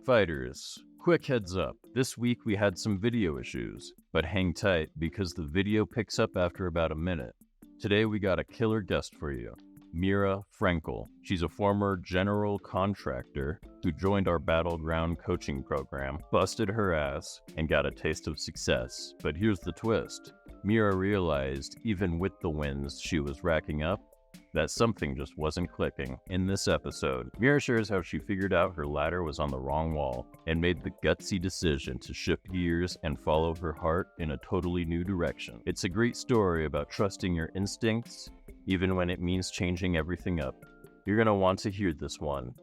Fighters, quick heads up. This week we had some video issues, but hang tight because the video picks up after about a minute. Today we got a killer guest for you, Mira Frenkel. She's a former general contractor who joined our Battleground coaching program, busted her ass, and got a taste of success. But here's the twist. Mira realized, even with the wins she was racking up, that something just wasn't clicking. In this episode, Mira shares how she figured out her ladder was on the wrong wall and made the gutsy decision to shift gears and follow her heart in a totally new direction. It's a great story about trusting your instincts, even when it means changing everything up. You're gonna want to hear this one.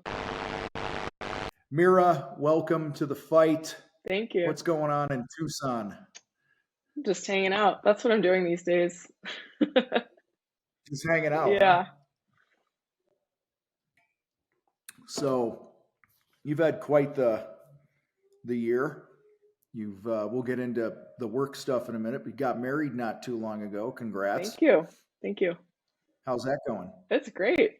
Mira, welcome to the fight. Thank you. What's going on in Tucson? Just hanging out. That's what I'm doing these days. Just hanging out. Yeah. Huh? So you've had quite the year. We'll get into the work stuff in a minute. We got married not too long ago. Congrats. Thank you. How's that going? It's great.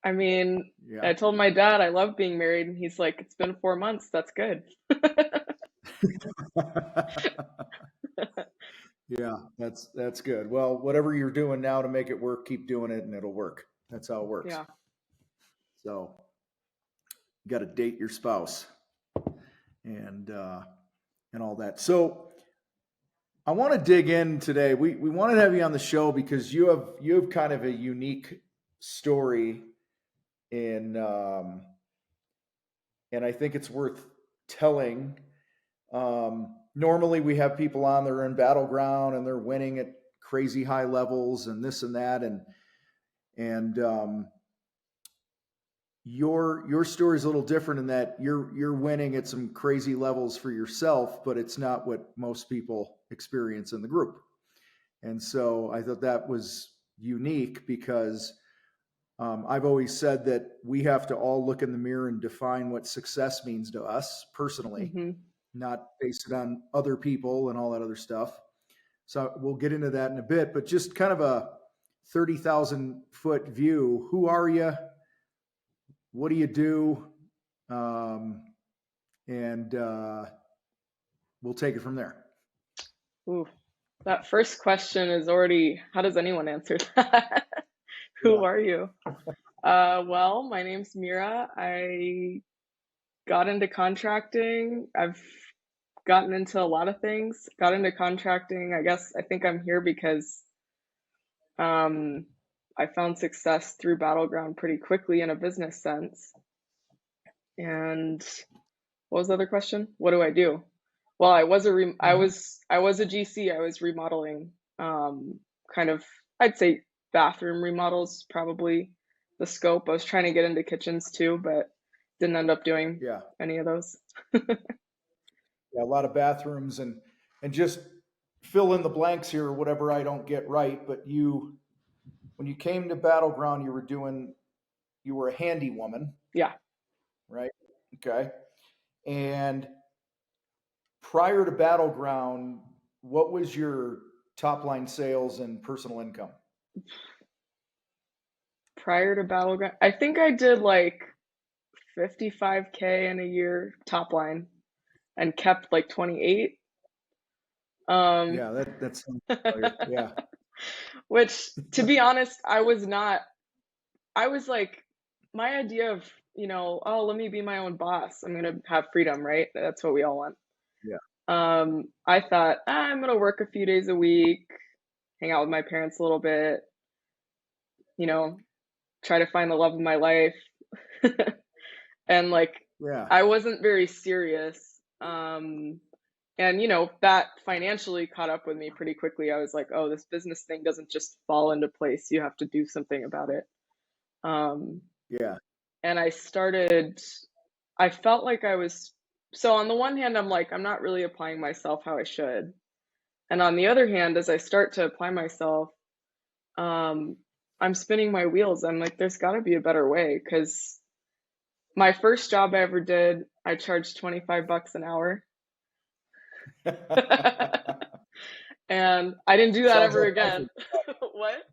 I mean, Yeah. I told my dad I love being married, and he's like, it's been 4 months. That's good. Yeah, that's good. Well, whatever you're doing now to make it work, keep doing it and it'll work. That's how it works. Yeah. So you got to date your spouse and all that. So I want to dig in today. We want to have you on the show because you have kind of a unique story and I think it's worth telling. Normally we have people on that are in Battleground and they're winning at crazy high levels and this and that. And your story is a little different in that you're winning at some crazy levels for yourself, but it's not what most people experience in the group. And so I thought that was unique because I've always said that we have to all look in the mirror and define what success means to us personally. Mm-hmm. Not based it on other people and all that other stuff. So we'll get into that in a bit, but just kind of a 30,000 foot view. Who are you? What do you do? And we'll take it from there. Ooh, that first question is already, how does anyone answer that? Who are you? Well, my name's Mira. I got into contracting. I've gotten into a lot of things. Got into contracting. I think I'm here because I found success through Battleground pretty quickly in a business sense. And what was the other question? What do I do? Well, I was a GC. I was remodeling kind of, I'd say bathroom remodels, probably the scope. I was trying to get into kitchens too, but didn't end up doing any of those. Yeah, a lot of bathrooms and just fill in the blanks here, whatever I don't get right. But when you came to Battleground, you were a handywoman. Yeah. Right. Okay. And prior to Battleground, what was your top line sales and personal income? Prior to Battleground, I think I did like 55K in a year top line and kept like 28. Yeah, that's yeah. Which, to be honest, I was like, my idea of, let me be my own boss. I'm going to have freedom, right? That's what we all want. Yeah. I thought, I'm going to work a few days a week, hang out with my parents a little bit, try to find the love of my life. And I wasn't very serious. And, that financially caught up with me pretty quickly. I was like, oh, this business thing doesn't just fall into place. You have to do something about it. Yeah. And I felt like so on the one hand, I'm like, I'm not really applying myself how I should. And on the other hand, as I start to apply myself, I'm spinning my wheels. I'm like, there's got to be a better way. Because my first job I ever did, I charged $25 an hour. And I didn't do that ever again. What?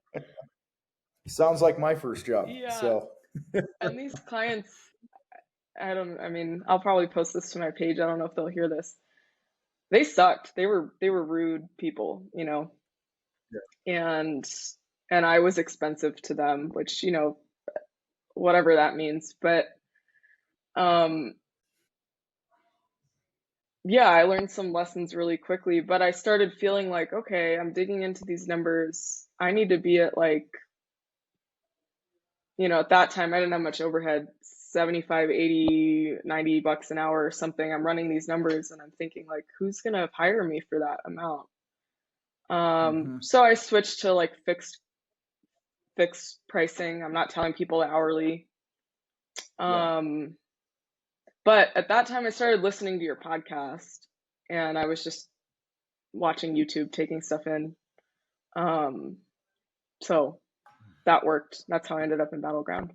Sounds like my first job. Yeah. So. And these clients, I mean, I'll probably post this to my page. I don't know if they'll hear this. They sucked. They were rude people, you know. And I was expensive to them, which, you know, whatever that means. But um yeah, I learned some lessons really quickly, but I started feeling like, okay, I'm digging into these numbers. I need to be at like, you know, at that time I didn't have much overhead, 75, 80, 90 bucks an hour or something. I'm running these numbers and I'm thinking like, who's gonna hire me for that amount? So I switched to like fixed pricing. I'm not telling people hourly. But at that time I started listening to your podcast and I was just watching YouTube, taking stuff in. So that worked. That's how I ended up in Battleground.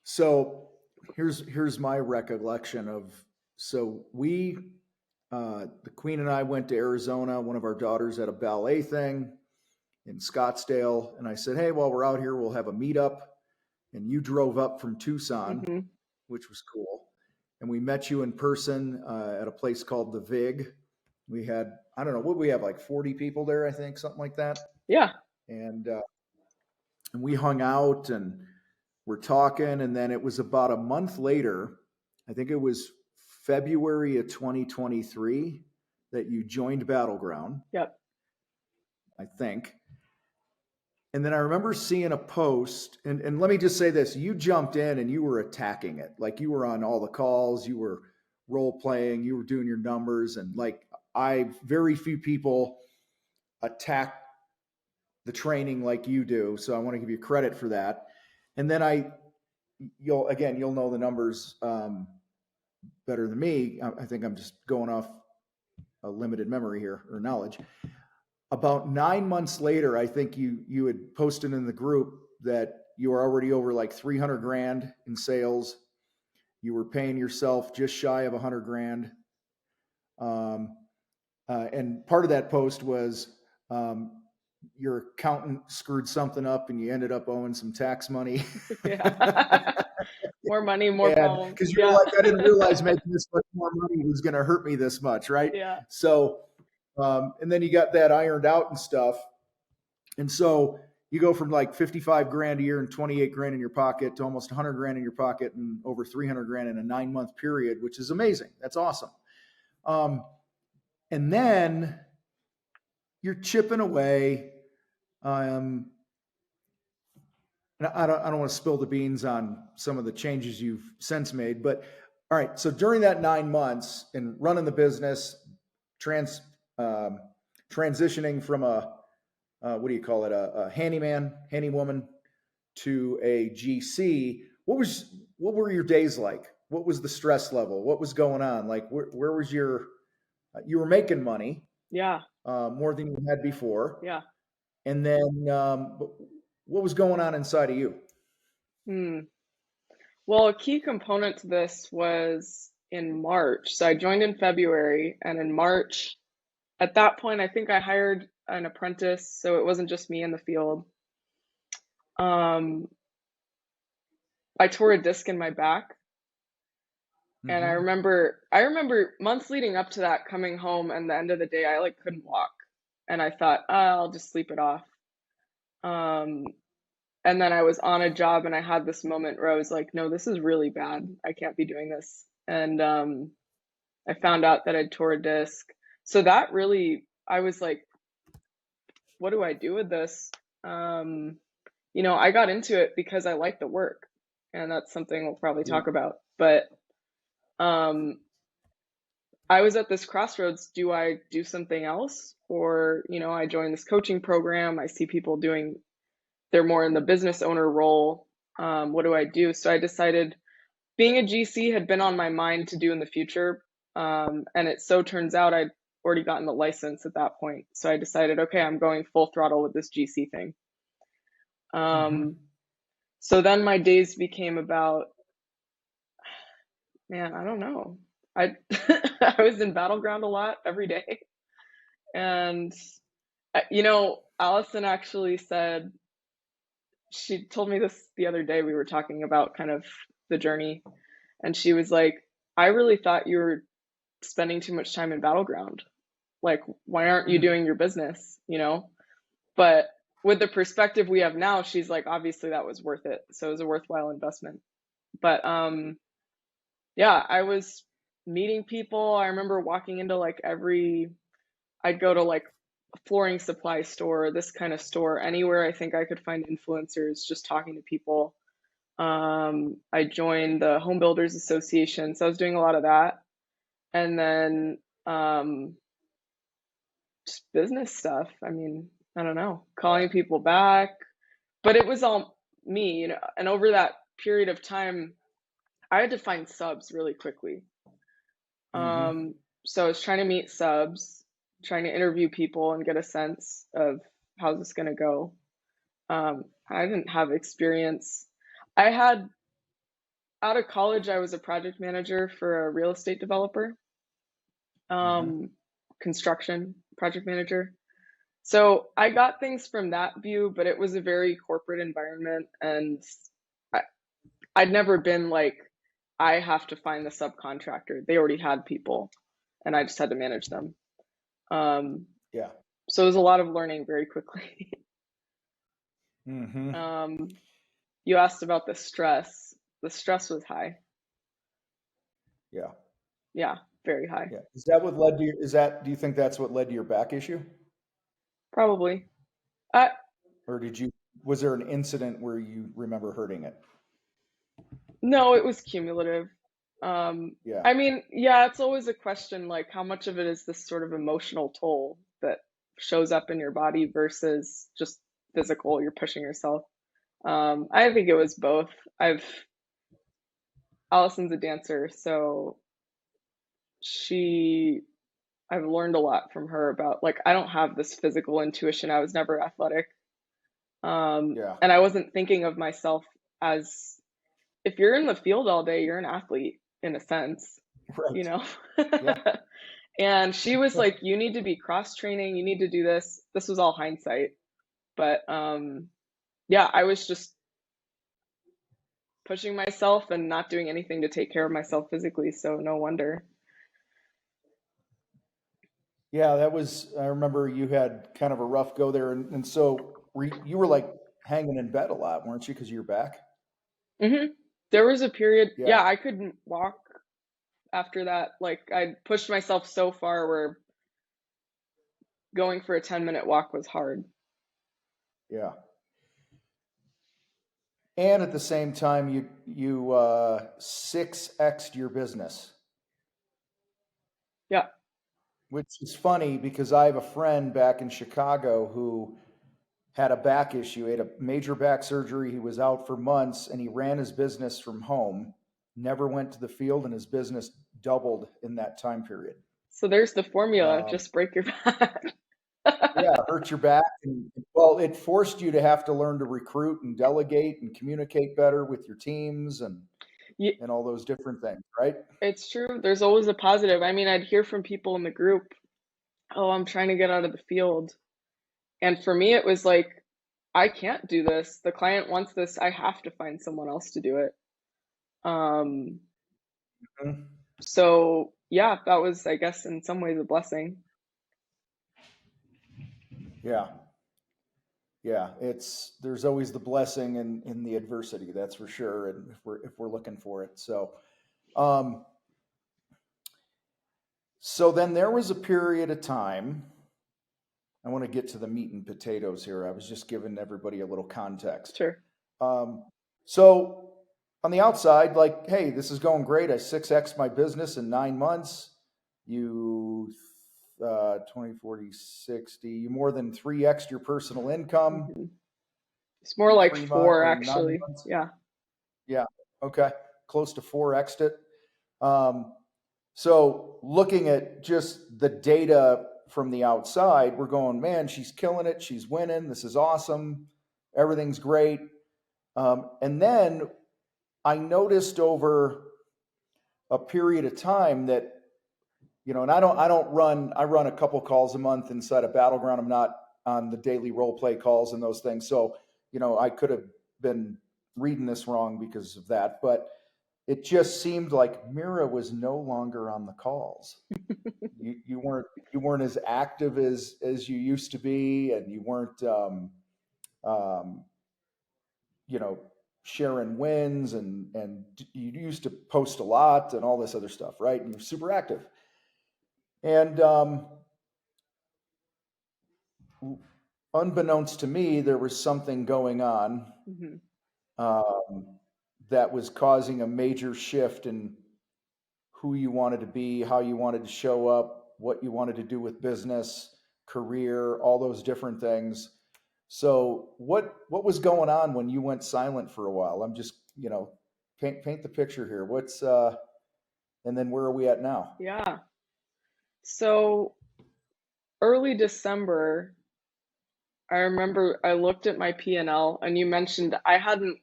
So here's my recollection of, so we, the Queen and I went to Arizona. One of our daughters had a ballet thing in Scottsdale. And I said, hey, while we're out here, we'll have a meetup. And you drove up from Tucson, which was cool. And we met you in person at a place called The Vig. We had, I don't know, what we have, like 40 people there, I think, something like that. Yeah. And we hung out and we're talking. And then it was about a month later, I think it was February of 2023, that you joined Battleground. Yep. I think. And then I remember seeing a post, and let me just say this, you jumped in and you were attacking it. Like you were on all the calls, you were role playing, you were doing your numbers. And like very few people attack the training like you do. So I want to give you credit for that. And then you'll know the numbers better than me. I think I'm just going off a limited memory here, or knowledge. About 9 months later, I think you had posted in the group that you were already over like 300 grand in sales. You were paying yourself just shy of 100 grand. And part of that post was your accountant screwed something up and you ended up owing some tax money. Yeah. More money, more problems. Because you're like, I didn't realize making this much more money was going to hurt me this much, right? Yeah. So, and then you got that ironed out and stuff. And so you go from like 55 grand a year and 28 grand in your pocket to almost 100 grand in your pocket and over 300 grand in a 9-month period, which is amazing. That's awesome. And then you're chipping away. And I don't want to spill the beans on some of the changes you've since made, but all right. So during that 9 months and running the business, transitioning from a handyman, handywoman to a GC, what were your days like? What was the stress level? What was going on? Like, where was you were making money. Yeah. More than you had before. Yeah. And then, what was going on inside of you? Well, a key component to this was in March. So I joined in February, and in March, at that point, I think I hired an apprentice, so it wasn't just me in the field. I tore a disc in my back. And I remember months leading up to that, coming home, and the end of the day, I like couldn't walk. And I thought, I'll just sleep it off. And then I was on a job and I had this moment where I was like, no, this is really bad. I can't be doing this. And I found out that I'd tore a disc. So that really, I was like, what do I do with this? You know, I got into it because I like the work, and that's something we'll probably talk about. But I was at this crossroads. Do I do something else? Or, you know, I joined this coaching program. I see people they're more in the business owner role. What do I do? So I decided being a GC had been on my mind to do in the future. And it so turns out I'd already gotten the license at that point. So I decided, okay, I'm going full throttle with this GC thing. So then my days became about, man, I don't know. I was in Battleground a lot every day. And, you know, Allison actually said, she told me this the other day. We were talking about kind of the journey. And she was like, I really thought you were spending too much time in Battleground. Like, why aren't you doing your business, you know? But with the perspective we have now, she's like, obviously that was worth it. So it was a worthwhile investment. But yeah, I was meeting people. I remember walking into like I'd go to like a flooring supply store, this kind of store, anywhere I think I could find influencers, just talking to people. I joined the Home Builders Association, so I was doing a lot of that. And then just business stuff. I mean, I don't know, calling people back, but it was all me, you know. And over that period of time, I had to find subs really quickly. So I was trying to meet subs, trying to interview people and get a sense of how's this going to go. I didn't have experience. I had, out of college, I was a project manager for a real estate developer, construction project manager. So I got things from that view, but it was a very corporate environment, and I'd never been like, I have to find the subcontractor. They already had people, and I just had to manage them. Yeah. So it was a lot of learning very quickly. You asked about the stress. The stress was high. Yeah. Yeah, very high. Yeah. Is that what led to do you think that's what led to your back issue? Probably. Or was there an incident where you remember hurting it? No, it was cumulative. Yeah. I mean, yeah, it's always a question like how much of it is this sort of emotional toll that shows up in your body versus just physical, you're pushing yourself. I think it was both. Allison's a dancer, so I've learned a lot from her about like I don't have this physical intuition. I was never athletic. Yeah. And I wasn't thinking of myself as, if you're in the field all day, you're an athlete in a sense, Right. you know? Yeah. And she was like, you need to be cross training, you need to do this. This was all hindsight. But yeah, I was just pushing myself and not doing anything to take care of myself physically, so no wonder. Yeah, I remember you had kind of a rough go there. And so you were like hanging in bed a lot, weren't you? Because of your back? There was a period, Yeah. yeah, I couldn't walk after that. Like I pushed myself so far where going for a 10-minute walk was hard. Yeah. And at the same time, you 6x'd your business. Yeah. Which is funny because I have a friend back in Chicago who had a back issue. He had a major back surgery. He was out for months and he ran his business from home, never went to the field, and his business doubled in that time period. So there's the formula, just break your back. Yeah, hurt your back. And, well, it forced you to have to learn to recruit and delegate and communicate better with your teams and all those different things, right? It's true. There's always a positive. I mean, I'd hear from people in the group, oh, I'm trying to get out of the field. And for me, it was like, I can't do this. The client wants this. I have to find someone else to do it. So yeah, that was, I guess, in some ways a blessing. Yeah. Yeah, there's always the blessing in the adversity, that's for sure, and if we're looking for it. So so then there was a period of time. I want to get to the meat and potatoes here. I was just giving everybody a little context. Sure. So on the outside, like, hey, this is going great. I 6x my business in 9 months. You 20, 40, 60, you more than 3x your personal income. It's more like 4 actually. Yeah. Yeah. Okay. Close to 4x'd it. So looking at just the data from the outside, we're going, man, she's killing it. She's winning. This is awesome. Everything's great. And then I noticed over a period of time that, you know, and I run a couple calls a month inside of Battleground. I'm not on the daily role play calls and those things. So, you know, I could have been reading this wrong because of that. But it just seemed like Mira was no longer on the calls. You weren't as active as you used to be, and you weren't um, you know, sharing wins, and you used to post a lot and all this other stuff, right? And you're super active. And unbeknownst to me, there was something going on Hmm. um, that was causing a major shift in who you wanted to be, how you wanted to show up, what you wanted to do with business, career, all those different things. So what was going on when you went silent for a while? I'm just, paint the picture here. What's and then where are we at now? Yeah. So early December, I remember I looked at my P&L, and you mentioned I hadn't,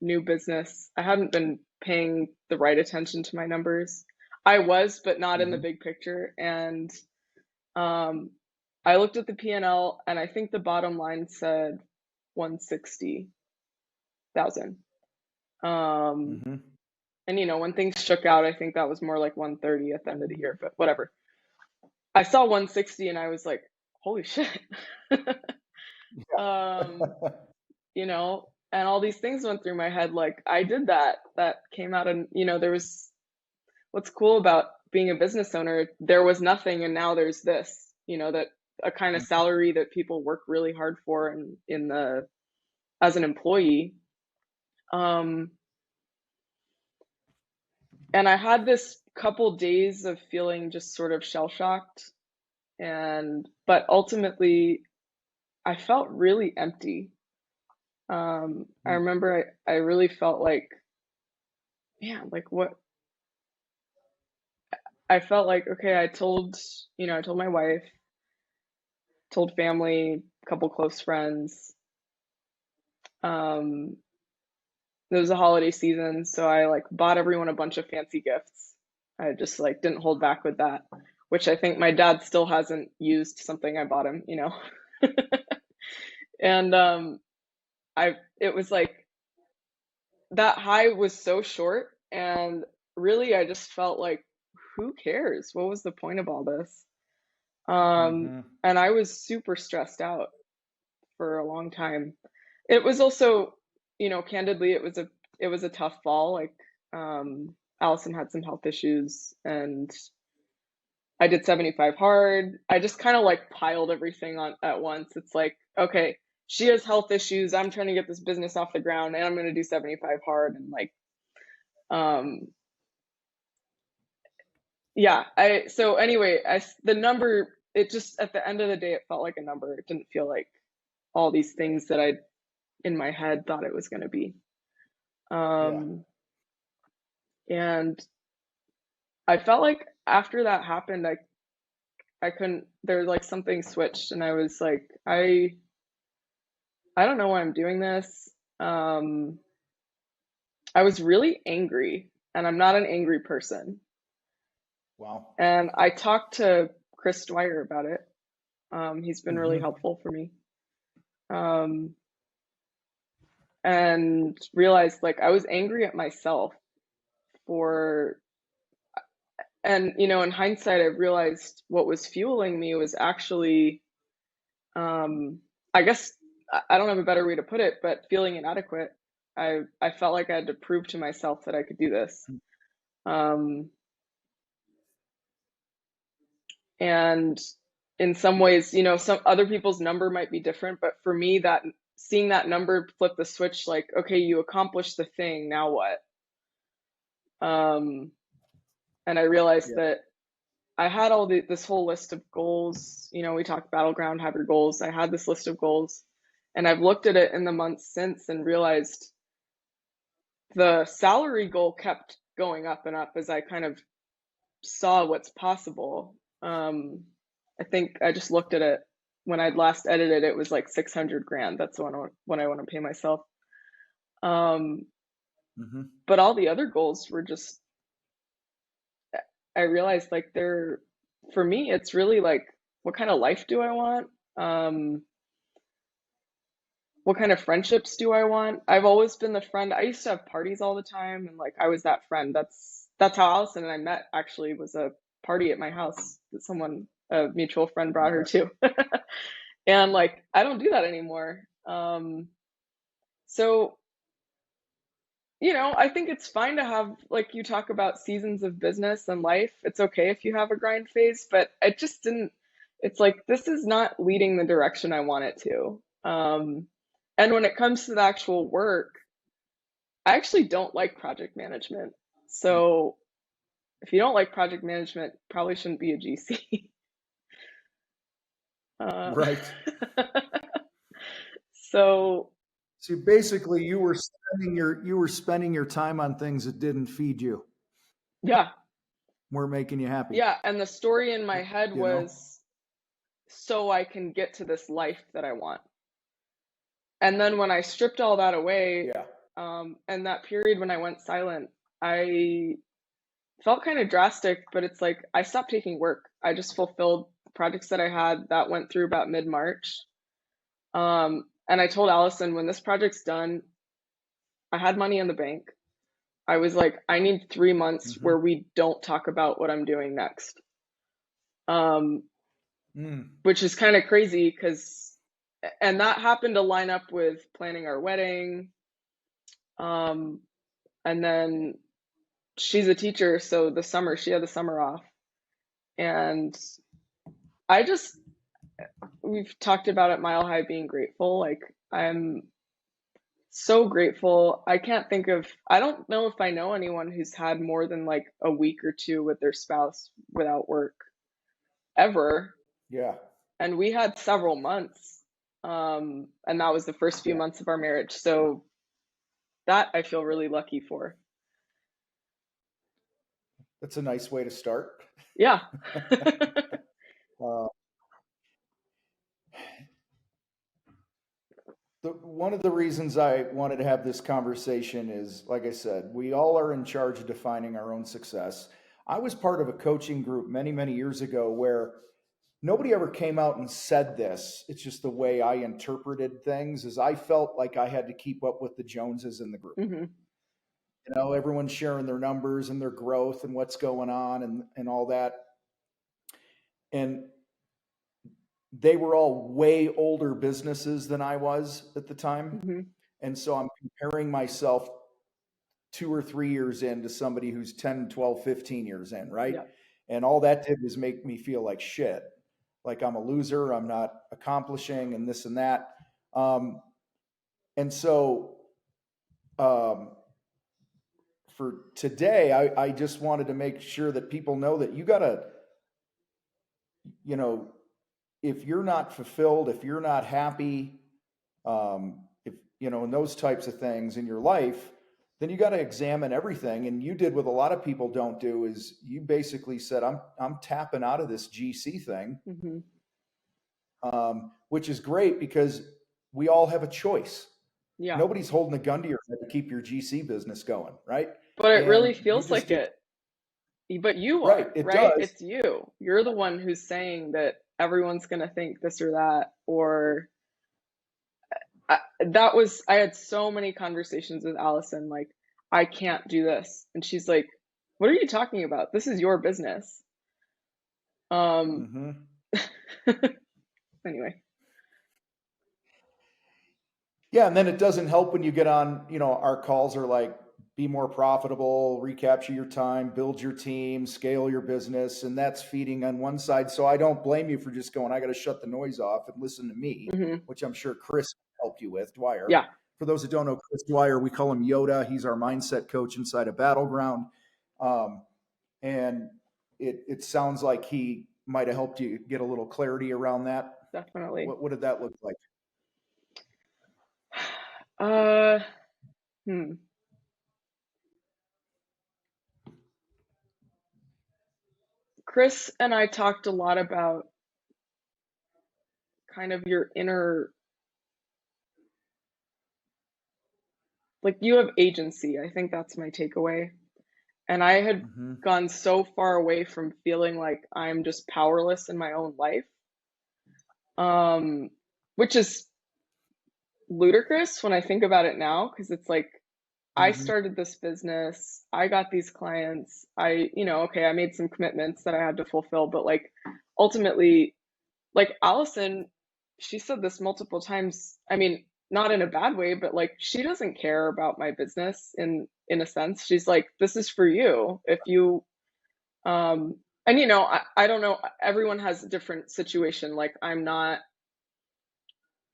new business. I hadn't been paying the right attention to my numbers. I was, but not in the Mm-hmm. big picture. And um, I looked at the P&L, and I think the bottom line said 160,000. Um, Mm-hmm. and when things shook out, I think that was more like 130 at the end of the year, but whatever. I saw 160 and I was like, holy shit. um, and all these things went through my head. Like, I did that. That came out, and there was, what's cool about being a business owner, there was nothing, and now there's this, that a kind of salary that people work really hard for in the as an employee. Um, and I had this couple days of feeling just sort of shell shocked, but ultimately I felt really empty. I remember I really felt like, man, like what, I felt like, okay, I told my wife, told family, a couple close friends. Um, it was a holiday season, so I like bought everyone a bunch of fancy gifts. I just like didn't hold back with that, which I think my dad still hasn't used something I bought him. And it was like that high was so short, and really I just felt like, who cares? What was the point of all this? Mm-hmm. And I was super stressed out for a long time. It was also, candidly, it was a tough fall. Like, Allison had some health issues, and I did 75 hard. I just kind of like piled everything on at once. It's like, okay, she has health issues. I'm trying to get this business off the ground, and I'm going to do 75 hard. And like, um, yeah. So anyway, the number, it just, at the end of the day, it felt like a number. It didn't feel like all these things that I in my head thought it was going to be. Yeah. Um, and I felt like after that happened, I couldn't, there like something switched, and I was like, I don't know why I'm doing this. Um, I was really angry, and I'm not an angry person. Wow. And I talked to Chris Dwyer about it. He's been really Mm-hmm. helpful for me. Um, and realized like I was angry at myself for, and in hindsight, I realized what was fueling me was actually, I guess I don't have a better way to put it, but feeling inadequate. I felt like I had to prove to myself that I could do this. Um, and in some ways, some other people's number might be different, but for me, that seeing that number flip the switch, like, okay, you accomplished the thing, now what? Um, and I realized Yeah. that I had this whole list of goals. We talked Battleground, have your goals. I had this list of goals, and I've looked at it in the months since and realized the salary goal kept going up and up as I kind of saw what's possible. I think I just looked at it when I'd last edited. It was like 600 grand. That's when I want to pay myself. Um, Mm-hmm. but all the other goals were just, I realized like for me, it's really like, what kind of life do I want? Um, what kind of friendships do I want? I've always been the friend. I used to have parties all the time, and like I was that friend. That's how Allison and I met, actually, was a party at my house that a mutual friend brought her to. And like I don't do that anymore. So I think it's fine to have, like you talk about, seasons of business and life. It's okay if you have a grind phase, but it just didn't, it's like, this is not leading the direction I want it to. And when it comes to the actual work, I actually don't like project management. So if you don't like project management, probably shouldn't be a GC. Right. So Basically, you were spending your time on things that didn't feed you, yeah, weren't making you happy. yeah. And the story in my head You know? was, so I can get to this life that I want. And then when I stripped all that away, Yeah. and that period when I went silent, I felt kind of drastic, but it's like I stopped taking work. I just fulfilled projects that I had that went through about mid-March. And I told Allison, when this project's done, I had money in the bank. I was like, I need 3 months where we don't talk about what I'm doing next. Which is kind of crazy and that happened to line up with planning our wedding. And then she's a teacher, so she had the summer off. And we've talked about at Mile High being grateful. Like, I'm so grateful. I don't know if I know anyone who's had more than like a week or two with their spouse without work ever. Yeah. And we had several months. And that was the first few months of our marriage. So that I feel really lucky for. That's a nice way to start. Yeah. One of the reasons I wanted to have this conversation is, like I said, we all are in charge of defining our own success. I was part of a coaching group many, many years ago where nobody ever came out and said this. It's just the way I interpreted things, is I felt like I had to keep up with the Joneses in the group. Everyone's sharing their numbers and their growth and what's going on and all that. And they were all way older businesses than I was at the time. And so I'm comparing myself 2 or 3 years in to somebody who's 10, 12, 15 years in, right? Yeah. And all that did was make me feel like shit. Like I'm a loser, I'm not accomplishing, and this and that. And so for today, I just wanted to make sure that people know that you gotta, if you're not fulfilled, if you're not happy, if and those types of things in your life, then you got to examine everything. And you did what a lot of people don't do, is you basically said, I'm tapping out of this GC thing, which is great because we all have a choice. Yeah. Nobody's holding a gun to your head to keep your GC business going, right? But it really feels like it. But you are, right? Does. It's you. You're the one who's saying that everyone's going to think this or that, or I had so many conversations with Allison, like, I can't do this. And she's like, what are you talking about? This is your business. Anyway. Yeah. And then it doesn't help when you get on, our calls are like, be more profitable, recapture your time, build your team, scale your business. And that's feeding on one side. So I don't blame you for just going, I got to shut the noise off and listen to me, which I'm sure Chris helped you with, Dwyer. Yeah. For those that don't know Chris Dwyer, we call him Yoda. He's our mindset coach inside of Battleground. And it sounds like he might have helped you get a little clarity around that. Definitely. What did that look like? Chris and I talked a lot about kind of your inner, like, you have agency. I think that's my takeaway. And I had gone so far away from feeling like I'm just powerless in my own life, which is ludicrous when I think about it now, because it's like I Mm-hmm. started this business, I got these clients, okay, I made some commitments that I had to fulfill, but like ultimately, like Allison, she said this multiple times. I mean, not in a bad way, but like she doesn't care about my business in a sense. She's like, this is for you. If you and I don't know, everyone has a different situation. Like I'm not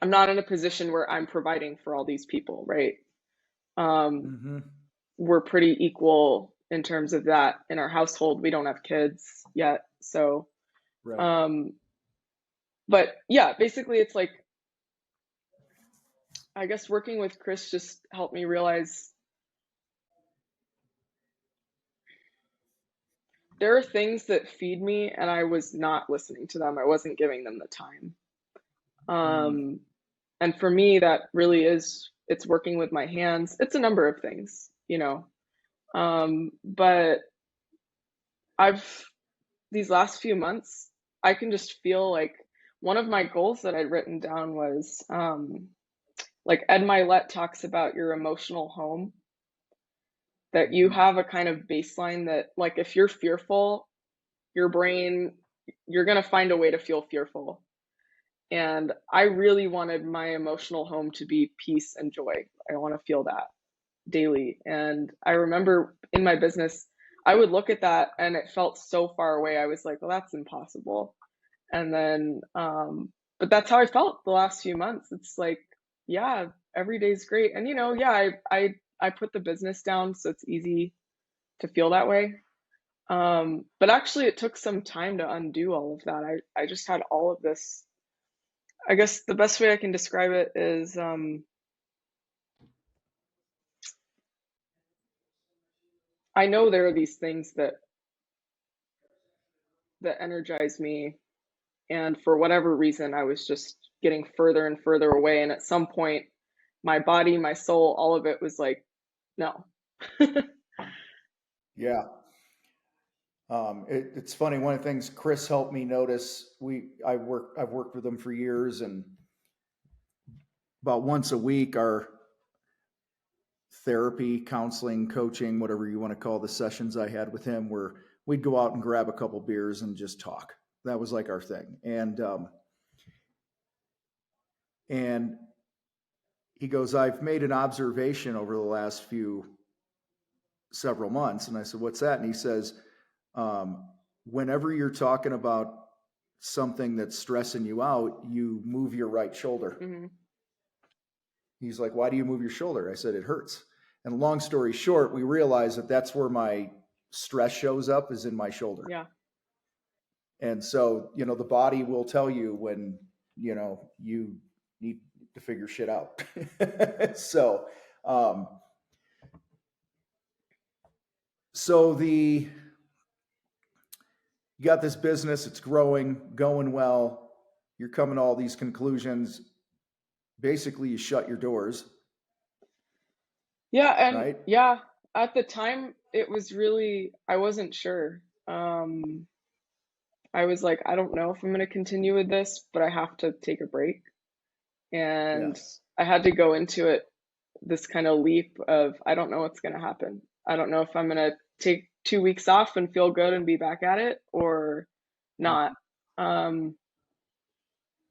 in a position where I'm providing for all these people, right? Um, Mm-hmm. we're pretty equal in terms of that in our household. We don't have kids yet. So, Right. um, but yeah, basically it's like, I guess working with Chris just helped me realize there are things that feed me and I was not listening to them. I wasn't giving them the time. Mm. Um, and for me, that really it's working with my hands. It's a number of things. But I've these last few months, I can just feel like one of my goals that I'd written down was like Ed Milet talks about your emotional home, that you Mm-hmm. have a kind of baseline that like if you're fearful, your brain, you're going to find a way to feel fearful. And I really wanted my emotional home to be peace and joy. I want to feel that daily. And I remember in my business, I would look at that and it felt so far away. I was like, well, that's impossible. And then, but that's how I felt the last few months. It's like, yeah, every day's great. And yeah, I put the business down, so it's easy to feel that way. But actually it took some time to undo all of that. I just had all of this. I guess the best way I can describe it is, I know there are these things that energize me, and for whatever reason, I was just getting further and further away. And at some point, my body, my soul, all of it was like, no. Yeah. It's funny. One of the things Chris helped me notice, I've worked with him for years, and about once a week, our therapy, counseling, coaching, whatever you want to call the sessions I had with him, where we'd go out and grab a couple beers and just talk. That was like our thing. And he goes, I've made an observation over the last several months. And I said, what's that? And he says, whenever you're talking about something that's stressing you out, you move your right shoulder. Hmm. He's like, why do you move your shoulder? I said, it hurts. And long story short, we realized that that's where my stress shows up, is in my shoulder. Yeah. And so, the body will tell you when, you need to figure shit out. So, um, so you got this business, it's growing, going well. You're coming to all these conclusions. Basically, you shut your doors, Yeah. And right? yeah, at the time, it was really, I wasn't sure. I was like, I don't know if I'm going to continue with this, but I have to take a break. And Yes. I had to go into it this kind of leap of, I don't know what's going to happen. I don't know if I'm going to take 2 weeks off and feel good and be back at it or not. Um,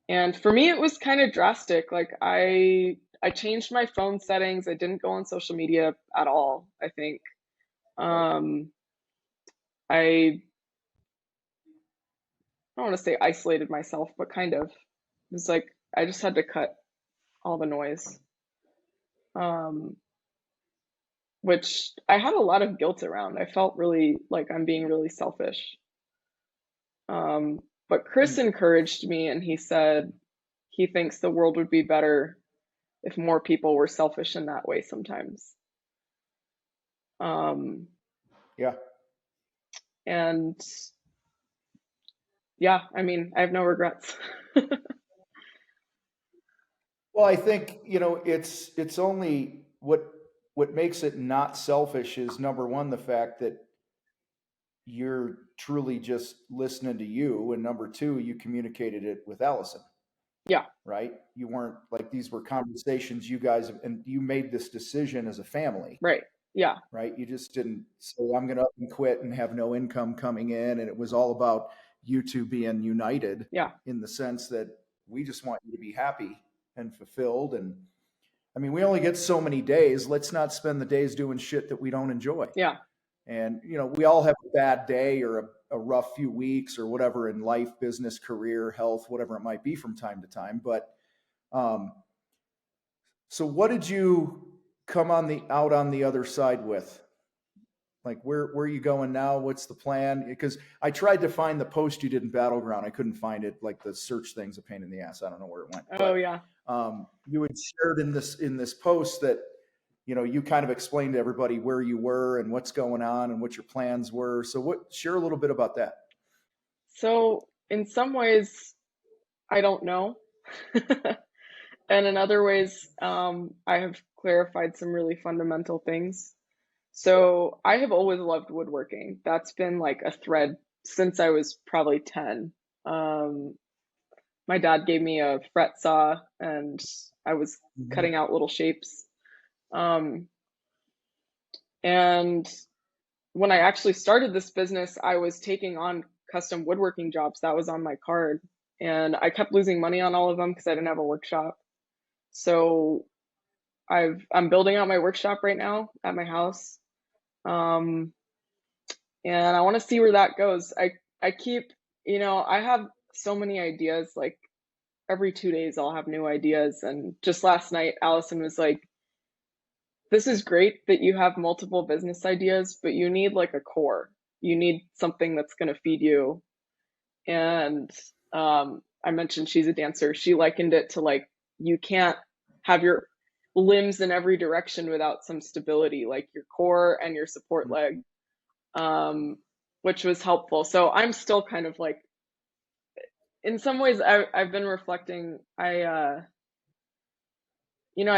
and for me, it was kind of drastic. Like I changed my phone settings. I didn't go on social media at all, I think. Right. Um, I don't want to say isolated myself, but kind of. It was like I just had to cut all the noise. Um, which I had a lot of guilt around. I felt really like I'm being really selfish. Um, but Chris Mm. encouraged me and he said he thinks the world would be better if more people were selfish in that way sometimes. Um, Yeah. and yeah, I mean, I have no regrets. Well, I think, it's only what makes it not selfish is, number one, the fact that you're truly just listening to you, and number two, you communicated it with Allison. Yeah. right? You weren't like, these were conversations you guys, and you made this decision as a family, Right. Yeah. right? You just didn't say, I'm going to up and quit and have no income coming in. And it was all about you two being united Yeah. in the sense that we just want you to be happy and fulfilled. And I mean, we only get so many days. Let's not spend the days doing shit that we don't enjoy. Yeah. And, we all have a bad day or a rough few weeks or whatever in life, business, career, health, whatever it might be from time to time. But so what did you come out on the other side with? Like, where are you going now? What's the plan? Because I tried to find the post you did in Battleground. I couldn't find it. Like, the search thing's a pain in the ass. I don't know where it went. Oh, yeah. You had shared in this post that, you kind of explained to everybody where you were and what's going on and what your plans were. So share a little bit about that. So in some ways, I don't know. And in other ways, I have clarified some really fundamental things. So I have always loved woodworking. That's been like a thread since I was probably 10. My dad gave me a fret saw and I was cutting out little shapes. And when I actually started this business, I was taking on custom woodworking jobs. That was on my card. And I kept losing money on all of them because I didn't have a workshop. So I'm building out my workshop right now at my house. And I want to see where that goes. I keep, I have so many ideas. Like every 2 days I'll have new ideas. And just last night, Allison was like, this is great that you have multiple business ideas, but you need like a core. You need something that's going to feed you. And I mentioned she's a dancer. She likened it to like, you can't have your limbs in every direction without some stability, like your core and your support leg, which was helpful. So I'm still kind of like, in some ways, I've been reflecting. I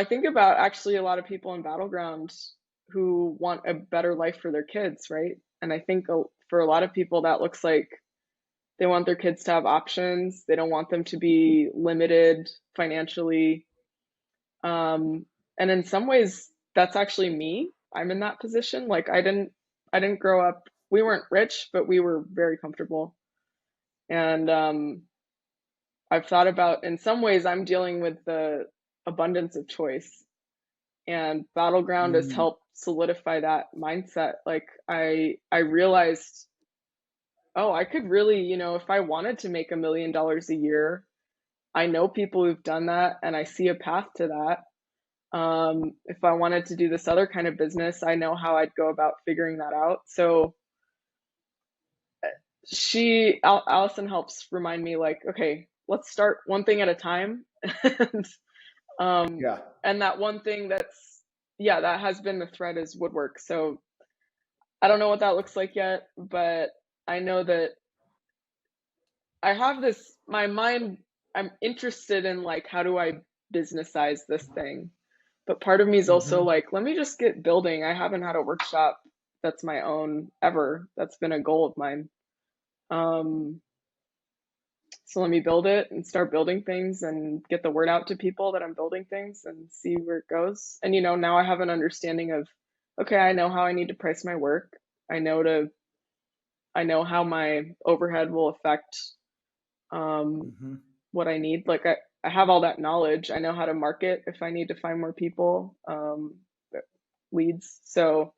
think about actually a lot of people in Battleground who want a better life for their kids, right? And I think for a lot of people that looks like they want their kids to have options. They don't want them to be limited financially. And in some ways, that's actually me. I'm in that position. Like I didn't grow up. We weren't rich, but we were very comfortable. And I've thought about, in some ways, I'm dealing with the abundance of choice. And Battleground has helped solidify that mindset. Like I realized, oh, I could really, if I wanted to make $1 million a year, I know people who've done that and I see a path to that. If I wanted to do this other kind of business, I know how I'd go about figuring that out. So Allison helps remind me like, okay, let's start one thing at a time. And that one thing that has been the thread is woodwork. So I don't know what that looks like yet, but I know that I have my mind, I'm interested in like, how do I businessize this thing? But part of me is also like, let me just get building. I haven't had a workshop that's my own ever. That's been a goal of mine. So let me build it and start building things and get the word out to people that I'm building things and see where it goes. And, now I have an understanding of, okay, I know how I need to price my work. I know how my overhead will affect what I need. Like I have all that knowledge. I know how to market if I need to find more people, leads. So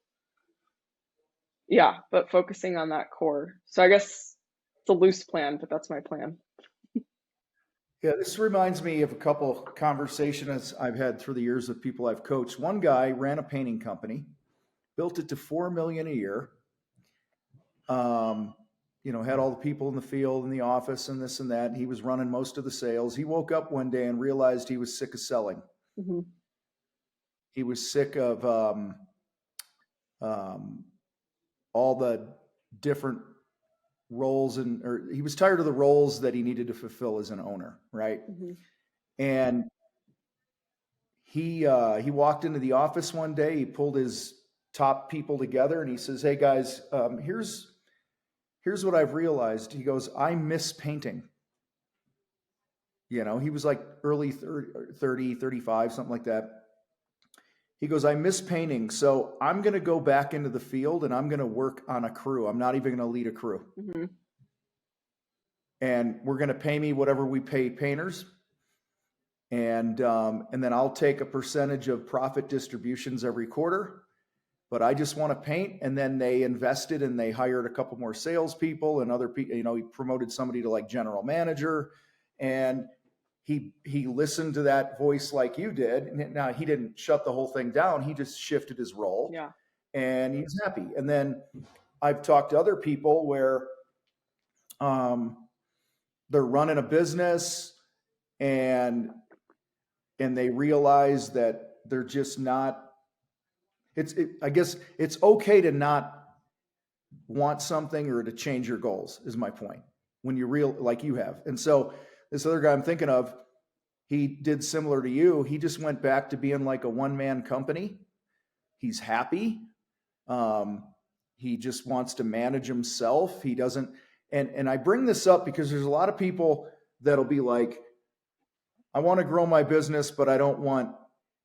yeah, but focusing on that core. So I guess it's a loose plan, but that's my plan. Yeah, this reminds me of a couple conversations I've had through the years with people I've coached. One guy ran a painting company, built it to $4 million a year. Had all the people in the field in the office and this and that. And he was running most of the sales. He woke up one day and realized he was sick of selling. He was sick of all the different roles, or he was tired of the roles that he needed to fulfill as an owner, right? And he walked into the office one day. He pulled his top people together and he says, "Hey guys, here's what I've realized." He goes, "I miss painting." He was like early 30, 35, something like that. He goes, I miss painting. So I'm going to go back into the field and I'm going to work on a crew. I'm not even going to lead a crew. Mm-hmm. And we're going to pay me whatever we pay painters. And then I'll take a percentage of profit distributions every quarter. But I just want to paint. And then they invested and they hired a couple more salespeople and other people. He promoted somebody to like general manager. And he listened to that voice like you did. And now he didn't shut the whole thing down. He just shifted his role. Yeah. And he's happy. And then I've talked to other people where they're running a business and they realize that they're just not. I guess it's okay to not want something or to change your goals, is my point, when you like you have. And so this other guy I'm thinking of, he did similar to you. He just went back to being like a one-man company. He's happy. He just wants to manage himself. He doesn't, and I bring this up because there's a lot of people that'll be like, I want to grow my business, but I don't want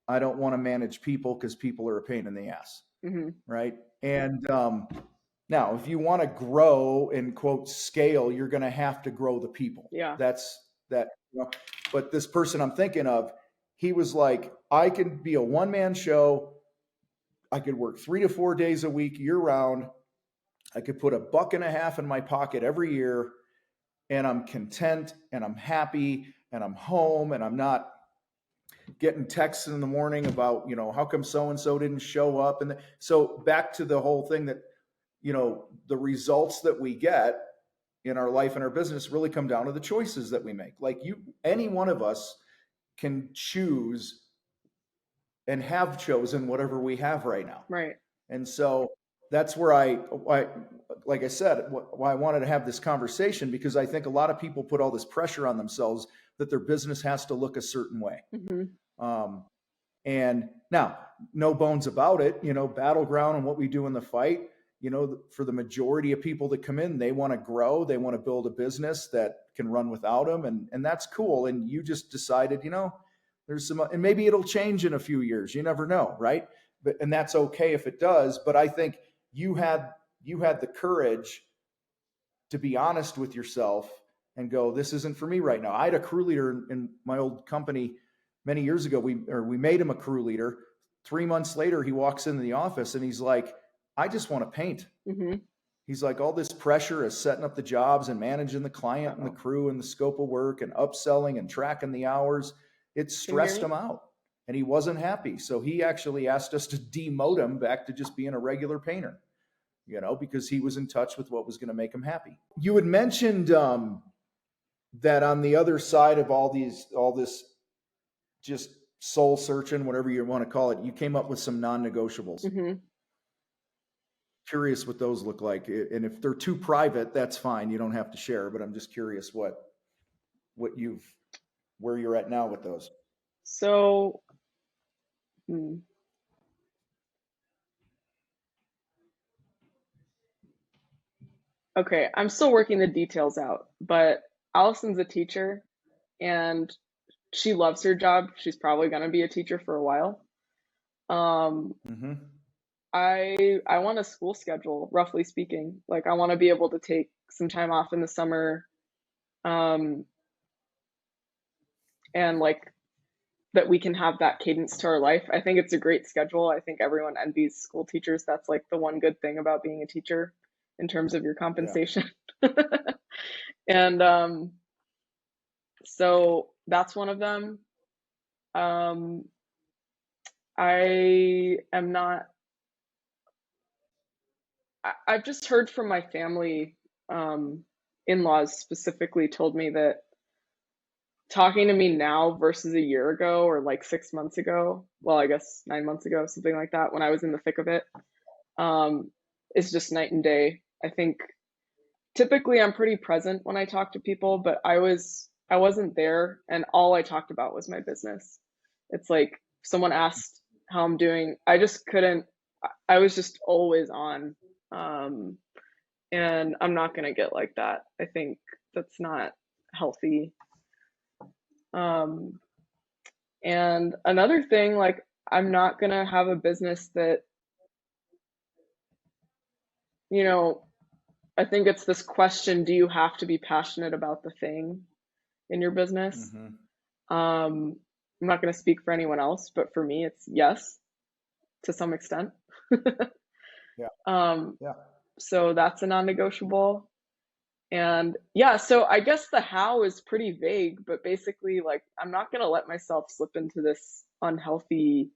to manage people because people are a pain in the ass. Mm-hmm. Right. And now, if you want to grow and quote scale, you're going to have to grow the people. Yeah. That's that. But this person I'm thinking of, he was like, I could be a one-man show. I could work 3 to 4 days a week year round. I could put $1.50 in my pocket every year, and I'm content and I'm happy and I'm home and I'm not getting texts in the morning about, how come so-and-so didn't show up. And so back to the whole thing that, the results that we get in our life and our business really come down to the choices that we make. Like any one of us can choose and have chosen whatever we have right now. Right. And so that's where I like I said, why I wanted to have this conversation, because I think a lot of people put all this pressure on themselves that their business has to look a certain way. Mm-hmm. And now, no bones about it, Battleground and what we do in the fight, for the majority of people that come in, they want to grow, they want to build a business that can run without them. And that's cool. And you just decided, there's some, and maybe it'll change in a few years. You never know. Right. And that's okay if it does. But I think you had the courage to be honest with yourself and go, this isn't for me right now. I had a crew leader in my old company many years ago. We made him a crew leader. 3 months later, he walks into the office and he's like, I just want to paint. Mm-hmm. He's like, all this pressure is setting up the jobs and managing the client and the crew and the scope of work and upselling and tracking the hours. It stressed him out and he wasn't happy. So he actually asked us to demote him back to just being a regular painter, because he was in touch with what was going to make him happy. You had mentioned that on the other side of all this just soul searching, whatever you want to call it, you came up with some non-negotiables. Mm-hmm. Curious what those look like. And if they're too private, that's fine. You don't have to share, but I'm just curious where you're at now with those. So, okay, I'm still working the details out, but Allison's a teacher and she loves her job. She's probably going to be a teacher for a while. Mm-hmm. I want a school schedule, roughly speaking. Like I want to be able to take some time off in the summer, and like that we can have that cadence to our life. I think it's a great schedule. I think everyone envies school teachers. That's like the one good thing about being a teacher in terms of your compensation. Yeah. And so that's one of them. I've just heard from my family, in-laws specifically told me that talking to me now versus a year ago or like 6 months ago, well, I guess 9 months ago, something like that, when I was in the thick of it, is just night and day. I think typically I'm pretty present when I talk to people, but I wasn't there and all I talked about was my business. It's like someone asked how I'm doing. I just couldn't, I was just always on. And I'm not going to get like that. I think that's not healthy. Um, and another thing, like, I'm not going to have a business that, you know, I think it's this question, do you have to be passionate about the thing in your business? Mm-hmm. I'm not going to speak for anyone else, but for me, it's yes, to some extent. Yeah. Um, Yeah. so that's a non-negotiable. And yeah, so I guess the how is pretty vague, but basically, like, I'm not going to let myself slip into this unhealthy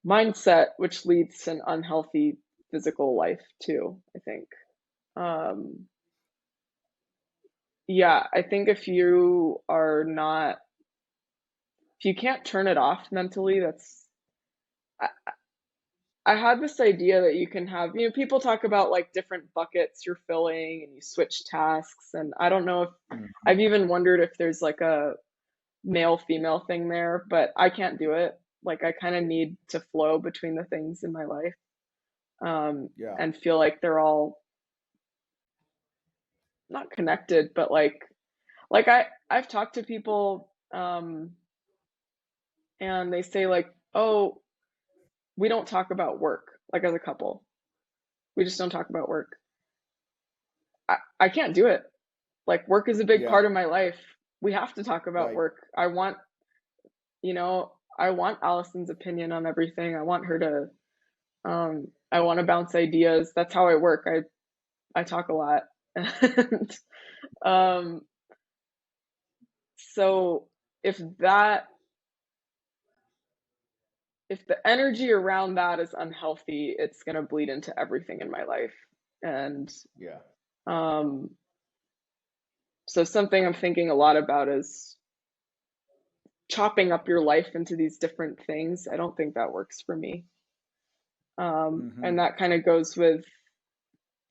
mindset, which leads to an unhealthy physical life too, I think. Um, yeah, I think if you are not, if you can't turn it off mentally, I, I had this idea that you can have, people talk about like different buckets you're filling and you switch tasks. And I don't know if Mm-hmm. I've even wondered if there's like a male female thing there, but I can't do it. Like, I kind of need to flow between the things in my life, Yeah. and feel like they're all not connected, but like I've talked to people, and they say like, oh, we don't talk about work, like, as a couple. We just don't talk about work. I can't do it. Like, work is a big Yeah. part of my life. We have to talk about Right. work. I want Allison's opinion on everything. I want her to, I want to bounce ideas. That's how I work. I talk a lot. And um, so if that, if the energy around that is unhealthy, it's going to bleed into everything in my life. And Yeah. um, so something I'm thinking a lot about is chopping up your life into these different things. I don't think that works for me. Mm-hmm. And that kind of goes with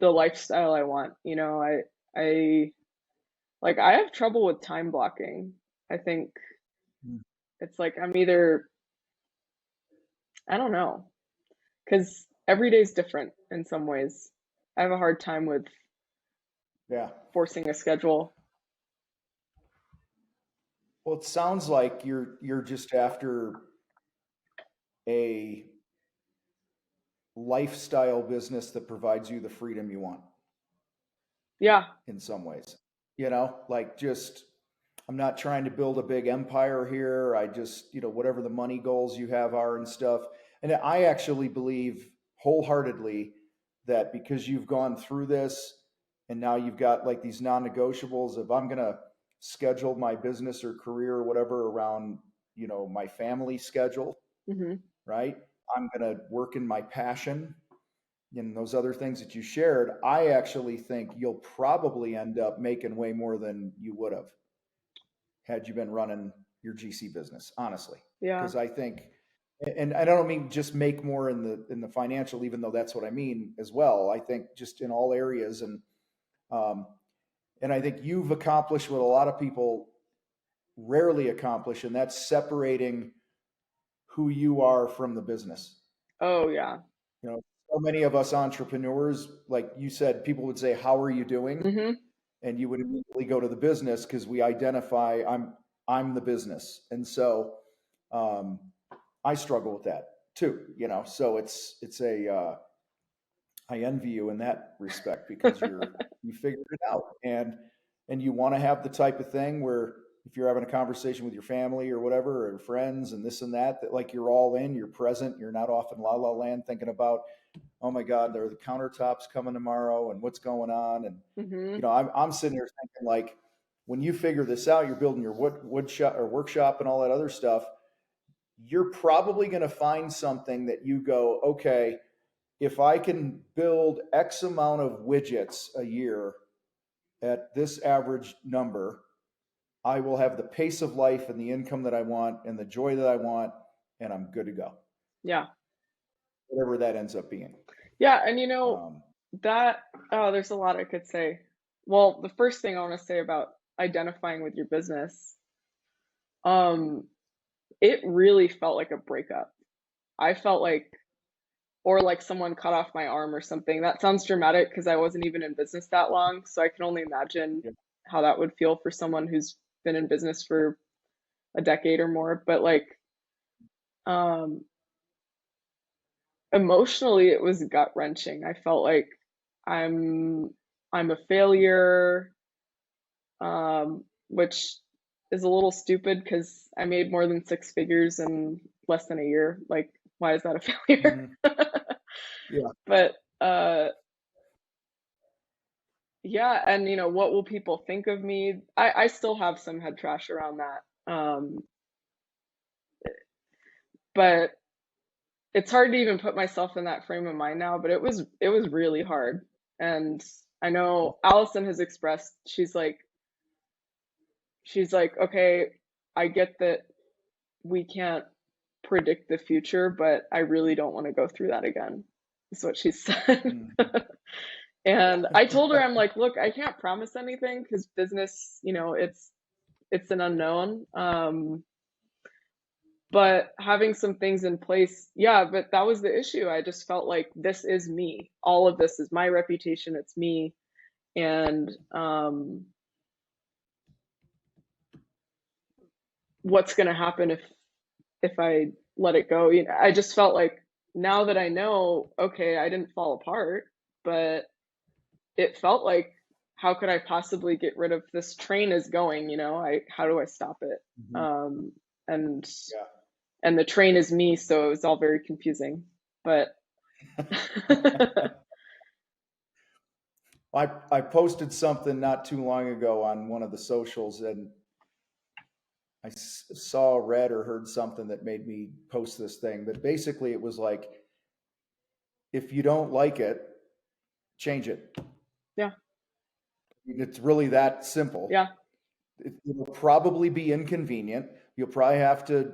the lifestyle I want. I like, I have trouble with time blocking. I think it's like I'm either, I don't know, because every day's different in some ways. I have a hard time with Yeah. forcing a schedule. Well, it sounds like you're just after a lifestyle business that provides you the freedom you want Yeah. in some ways. Like, just, I'm not trying to build a big empire here. I just, whatever the money goals you have are and stuff. And I actually believe wholeheartedly that because you've gone through this and now you've got like these non-negotiables, if I'm going to schedule my business or career or whatever around, my family schedule, Hmm. right? I'm going to work in my passion and those other things that you shared. I actually think you'll probably end up making way more than you would have had you been running your GC business, honestly. Yeah. Because I think, and I don't mean just make more in the financial, even though that's what I mean as well. I think just in all areas, um, and I think you've accomplished what a lot of people rarely accomplish, and that's separating who you are from the business. Oh, yeah. So many of us entrepreneurs, like you said, people would say, "How are you doing?" Hmm. And you would immediately go to the business because we identify I'm the business, and so um, I struggle with that too. So it's a I envy you in that respect because you figured it out, and you want to have the type of thing where if you're having a conversation with your family or whatever or friends and this and that, that like you're all in, you're present, you're not off in la la land thinking about, oh my God, there are the countertops coming tomorrow and what's going on. And, Hmm. I'm sitting there thinking like, when you figure this out, you're building your wood shop or workshop and all that other stuff. You're probably going to find something that you go, okay, if I can build X amount of widgets a year at this average number, I will have the pace of life and the income that I want and the joy that I want, and I'm good to go. Yeah. Whatever that ends up being. Yeah. And Um, that, oh, there's a lot I could say. Well, the first thing I want to say about identifying with your business, um, it really felt like a breakup. I felt like, or like someone cut off my arm or something. That sounds dramatic because I wasn't even in business that long. So I can only imagine yeah, how that would feel for someone who's been in business for a decade or more, but like emotionally it was gut wrenching. I felt like I'm a failure, which is a little stupid because I made more than 6 figures in less than a year. Like, why is that a failure? Yeah. But yeah, and you know, what will people think of me? I still have some head trash around that. But it's hard to even put myself in that frame of mind now, but it was really hard. And I know Allison has expressed, she's like, okay, I get that we can't predict the future, but I really don't want to go through that again, is what she said. And I told her, I'm like, look, I can't promise anything because business, you know, it's an unknown. But having some things in place, yeah, but that was the issue. I just felt like this is me. All of this is my reputation, it's me. And what's going to happen if I let it go? You know, I just felt like now that I know, okay, I didn't fall apart, but it felt like, how could I possibly get rid of this train is going, you know, how do I stop it? And the train is me, so it was all very confusing. But I posted something not too long ago on one of the socials, and I saw, read, or heard something that made me post this thing. But basically, it was like, if you don't like it, change it. yeah, It's really that simple. yeah, It'll probably be inconvenient. You'll probably have to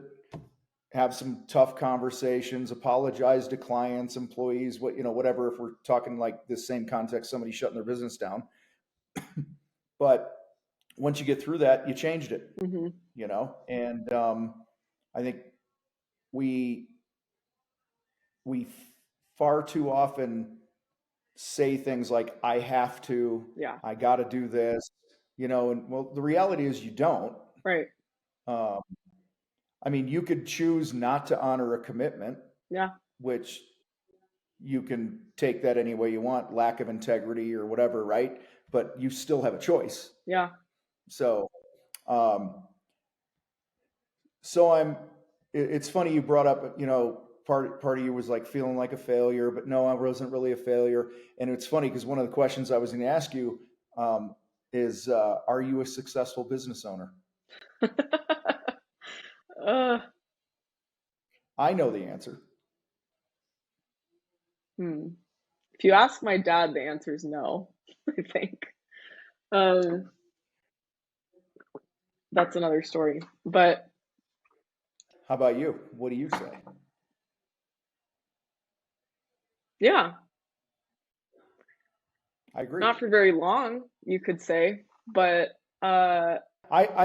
have some tough conversations, apologize to clients, employees, what, you know, whatever, if we're talking like this same context, somebody shutting their business down. But once you get through that, you changed it, you know? And I think we far too often say things like, I have to, yeah, I got to do this, you know, and well, the reality is you don't. right, I mean, you could choose not to honor a commitment, yeah, which you can take that any way you want, lack of integrity or whatever, right? But you still have a choice. yeah, So, it's funny you brought up, you know, part of you was like feeling like a failure, but no, I wasn't really a failure. And it's funny because one of the questions I was going to ask you is, are you a successful business owner? I know the answer. If you ask my dad, the answer is no, I think. That's another story. But how about you? What do you say? Yeah, I agree. not for very long, you could say, but I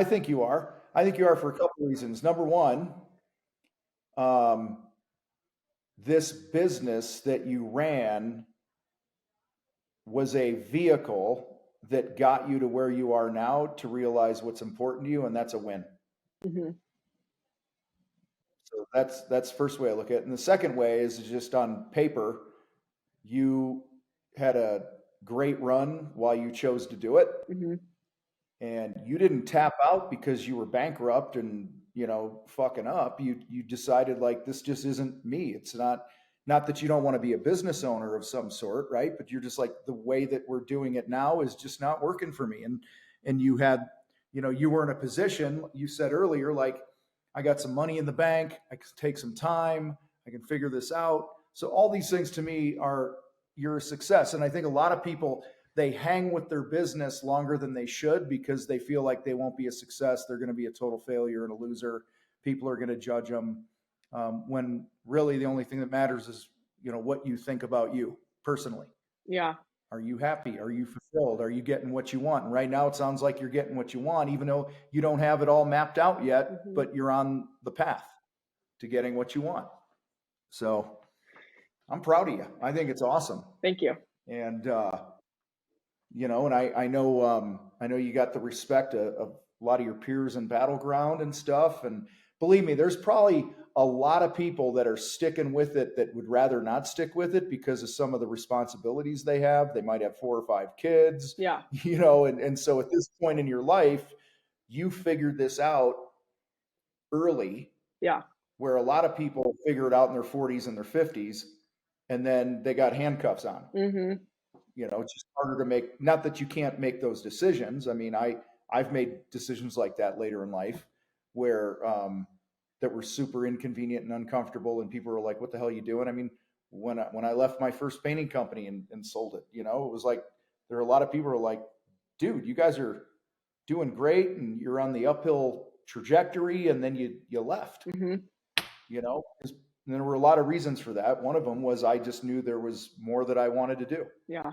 think you are. I think you are for a couple of reasons. Number one, this business that you ran was a vehicle that got you to where you are now to realize what's important to you, and that's a win. So that's the first way I look at it. And the second way is just on paper, you had a great run while you chose to do it. And you didn't tap out because you were bankrupt and, you know, fucking up. You decided like, this just isn't me. It's not that you don't want to be a business owner of some sort, right? But you're just like, the way that we're doing it now is just not working for me. And you had, you know, you were in a position, you said earlier, like, I got some money in the bank, I can take some time, I can figure this out. So all these things to me are, you're a success. And I think a lot of people, they hang with their business longer than they should because they feel like they won't be a success. They're going to be a total failure and a loser. People are going to judge them. When really the only thing that matters is, you know, what you think about you personally. yeah, Are you happy? Are you fulfilled? Are you getting what you want? And right now it sounds like you're getting what you want, even though you don't have it all mapped out yet, but you're on the path to getting what you want. So I'm proud of you. I think it's awesome. Thank you. And, you know, and I know you got the respect of a lot of your peers in Battleground and stuff. And believe me, there's probably a lot of people that are sticking with it that would rather not stick with it because of some of the responsibilities they have. They might have 4 or 5 kids, Yeah. and so at this point in your life, you figured this out early. Yeah. Where a lot of people figure it out in their 40s and their 50s, and then they got handcuffs on. Mm-hmm. It's just harder to make. Not that you can't make those decisions. I mean, I've made decisions like that later in life, where that were super inconvenient and uncomfortable, and people were like, "What the hell are you doing?" I mean, when I left my first painting company and sold it, it was like there are a lot of people who are like, "Dude, you guys are doing great, and you're on the uphill trajectory," and then you left. Mm-hmm. And there were a lot of reasons for that. One of them was I just knew there was more that I wanted to do. Yeah.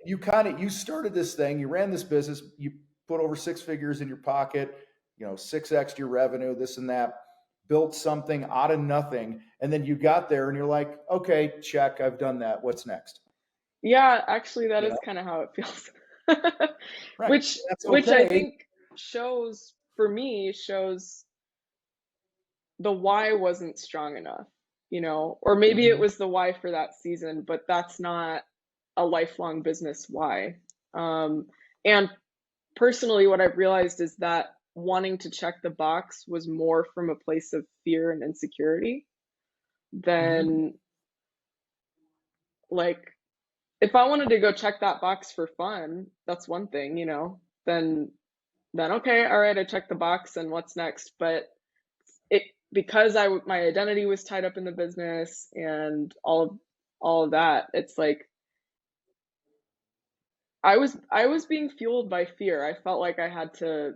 You started this thing, you ran this business, you put over 6 figures in your pocket, 6x your revenue, this and that, built something out of nothing. And then you got there and you're like, okay, check, I've done that. What's next? Yeah, actually that is kind of how it feels. Right. Which I think shows the why wasn't strong enough, or maybe it was the why for that season, but that's not a lifelong business why. And personally, what I've realized is that wanting to check the box was more from a place of fear and insecurity than like, if I wanted to go check that box for fun, that's one thing, then okay, all right, I checked the box and what's next? But because my identity was tied up in the business and all of that, it's like I was being fueled by fear. I felt like I had to,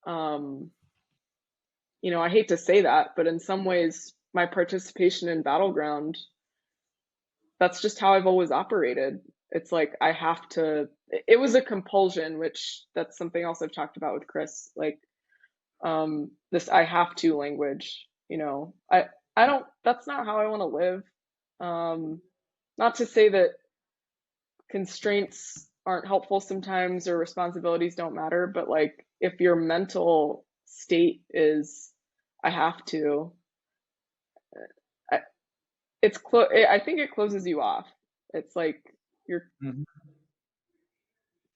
I hate to say that, but in some ways, my participation in Battleground, that's just how I've always operated. It's like I have to. It was a compulsion, which that's something else I've talked about with Chris. Like this I have to language. I don't. That's not how I want to live. Not to say that constraints aren't helpful sometimes or responsibilities don't matter, but like if your mental state is I have to, I think it closes you off. It's like you're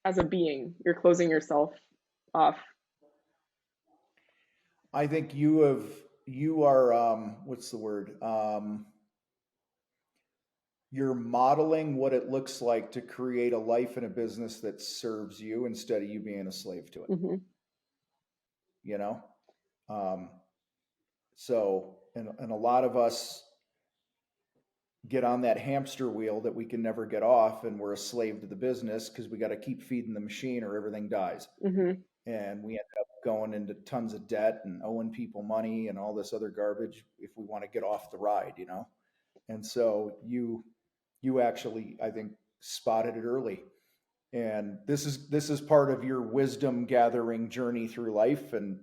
as a being, you're closing yourself off. I think you are what's the word? You're modeling what it looks like to create a life and a business that serves you instead of you being a slave to it. Mm-hmm. So, and a lot of us get on that hamster wheel that we can never get off, and we're a slave to the business because we got to keep feeding the machine or everything dies. Mm-hmm. And we end up going into tons of debt and owing people money and all this other garbage if we want to get off the ride, And so you actually, I think, spotted it early. And this is part of your wisdom gathering journey through life, and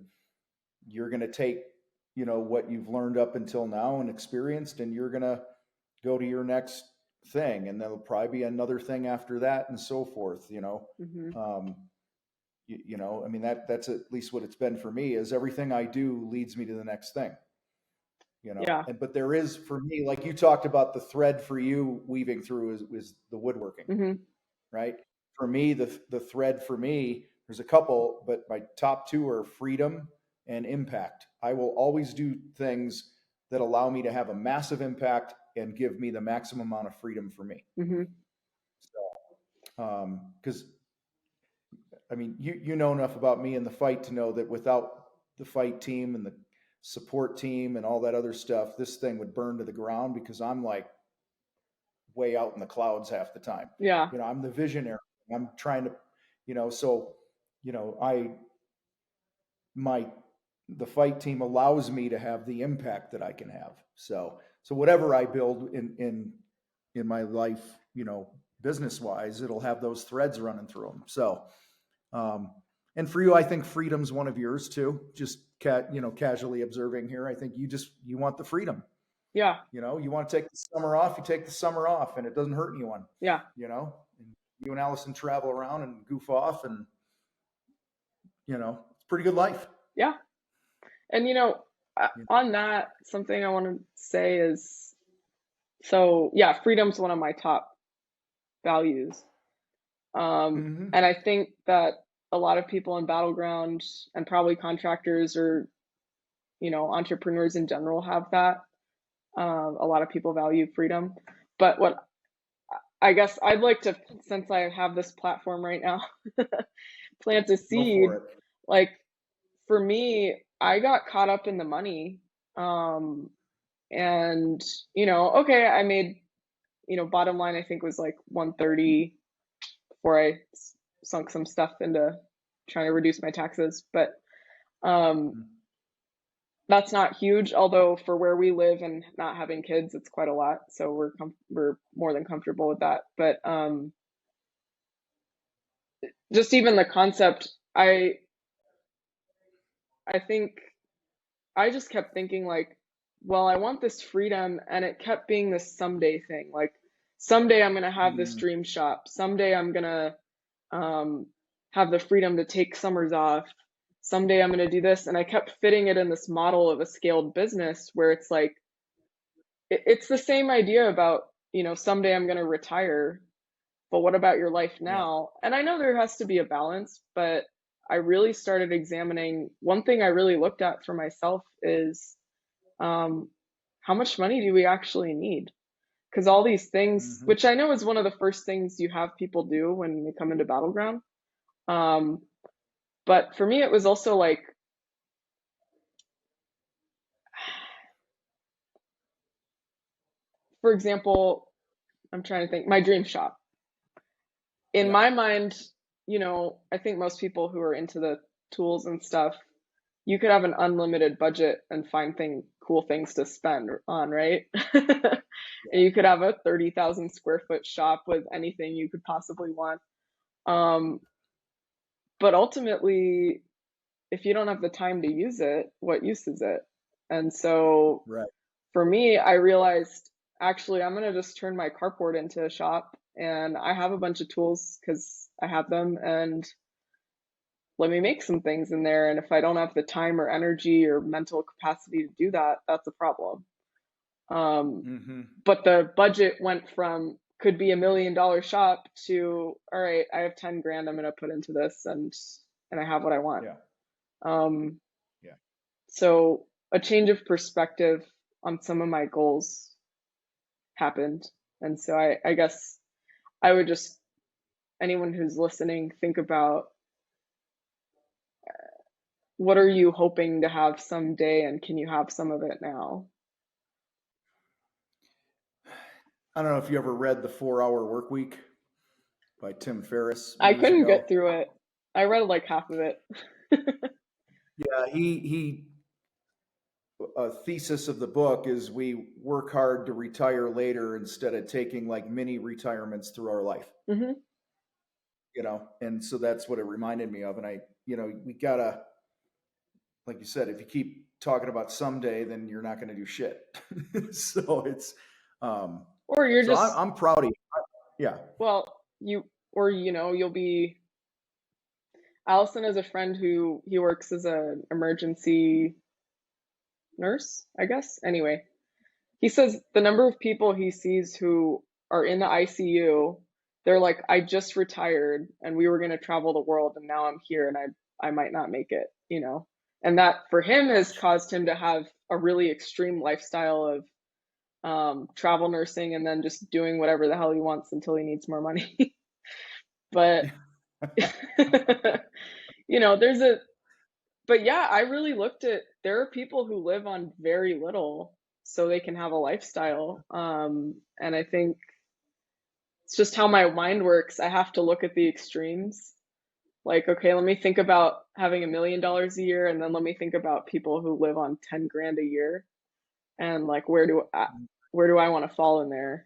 you're going to take, what you've learned up until now and experienced, and you're going to go to your next thing, and there'll probably be another thing after that, and so forth. Mm-hmm. I mean, that's at least what it's been for me. Is everything I do leads me to the next thing. Yeah. But there is, for me, like you talked about, the thread for you weaving through is the woodworking, Mm-hmm. right? For me, the thread for me, there's a couple, but my top 2 are freedom and impact. I will always do things that allow me to have a massive impact and give me the maximum amount of freedom for me. Mm-hmm. So, because I mean, you know enough about me and the fight to know that without the fight team and the support team and all that other stuff, this thing would burn to the ground because I'm like way out in the clouds half the time. Yeah. I'm the visionary. I'm trying to, so, the fight team allows me to have the impact that I can have. So whatever I build in my life, business wise, it'll have those threads running through them. So, and for you, I think freedom's one of yours too. Just casually observing here, I think you want the freedom. Yeah. You want to take the summer off, you take the summer off, and it doesn't hurt anyone. Yeah. And you and Allison travel around and goof off, and it's a pretty good life. Yeah. And, on that, something I want to say is, so yeah, freedom's one of my top values. Mm-hmm. And I think that a lot of people in Battleground and probably contractors or, entrepreneurs in general have that. A lot of people value freedom. But what I guess I'd like to, since I have this platform right now, plant a Go seed. for it. Like for me, I got caught up in the money. And, okay, I made, bottom line, I think was like 130 before I sunk some stuff into trying to reduce my taxes. But Mm-hmm. that's not huge, although for where we live and not having kids, it's quite a lot. So we're more than comfortable with that. But just even the concept, I think I just kept thinking like, well, I want this freedom, and it kept being this someday thing. Like someday I'm gonna have this dream shop. Someday I'm gonna have the freedom to take summers off. Someday I'm gonna do this, and I kept fitting it in this model of a scaled business where it's like it's the same idea about someday I'm gonna retire, but what about your life Yeah. now? And I know there has to be a balance, but I really started examining one thing I really looked at for myself is how much money do we actually need? Because all these things, Mm-hmm. which I know is one of the first things you have people do when they come into Battleground. Um, but for me, it was also like, for example, I'm trying to think, my dream shop. In Yeah. my mind, I think most people who are into the tools and stuff, you could have an unlimited budget and find cool things to spend on, right? And you could have a 30,000 square foot shop with anything you could possibly want. Um, but ultimately, if you don't have the time to use it, what use is it? And so Right. for me, I realized actually I'm going to just turn my carport into a shop, and I have a bunch of tools because I have them, and let me make some things in there. And if I don't have the time or energy or mental capacity to do that, that's a problem. Mm-hmm. But the budget went from could be $1 million shop to all right, I have 10 grand I'm going to put into this, and I have what I want. Yeah. Um, Yeah. so a change of perspective on some of my goals happened. And so I guess I would just, anyone who's listening, think about what are you hoping to have someday, and can you have some of it now? I don't know if you ever read The 4 Hour Work Week by Tim Ferriss I years couldn't ago. get through it. I read like half of it. Yeah, he a thesis of the book is we work hard to retire later instead of taking like mini retirements through our life. Hmm. And so that's what it reminded me of. And we gotta, like you said, if you keep talking about someday, then you're not going to do shit. So it's, Or you're so just, I'm proud of you. Yeah. well, you'll be. Allison is a friend who he works as an emergency nurse, I guess. Anyway, he says the number of people he sees who are in the ICU, they're like, I just retired and we were going to travel the world and now I'm here and I might not make it. And that for him has Ouch. caused him to have a really extreme lifestyle of travel nursing and then just doing whatever the hell he wants until he needs more money. But, there's but yeah, I really looked at, there are people who live on very little so they can have a lifestyle. And I think it's just how my mind works. I have to look at the extremes. Like, okay, let me think about having $1 million a year, and then let me think about people who live on 10 grand a year, and like, where do I want to fall in there?